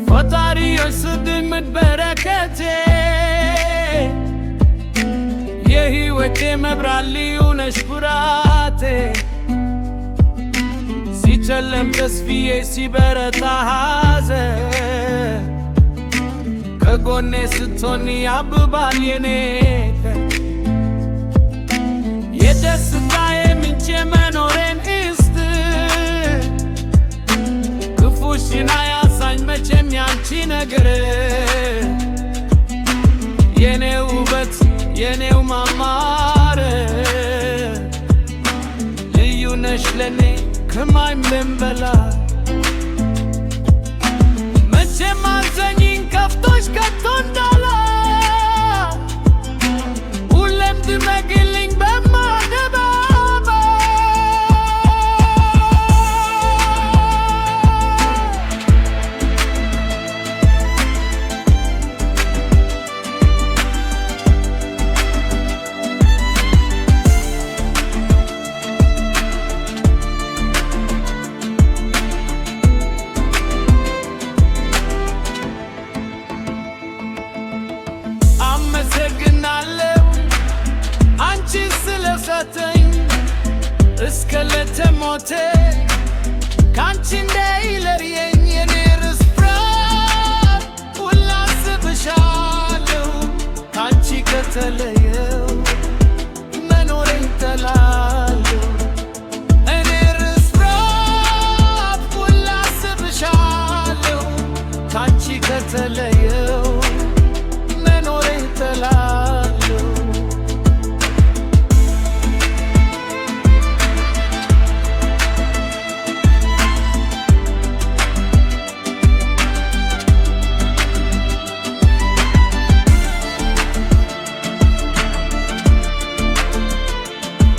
ፈጣሪ ስድምት በረከቴ የሕይወቴ መብራት ልዩ ነሽ ኩራቴ ሲጨለም ተስፋዬ ሲበረታ ሐዘን ከጎኔ ስትሆኚ ያብባል የኔ የደስታዬ ምንጭ መኖሬን እስት ክፉሽን አያሳኝ መቼም ያንቺ ነገር የኔው ውበት የኔው ማማር ልዩ ነሽ ለኔ ከማንም በላይ መቼም አትዘኚኝ ከፍቶሽ ከቶ እንዳላ ሁሌም ድመቂልኝ በማደባባይ አመሰግናለሁ አንቺ ስለሰጠኝ እስከ ለተ ሞቴ ካንቺ እንዳይለየኝ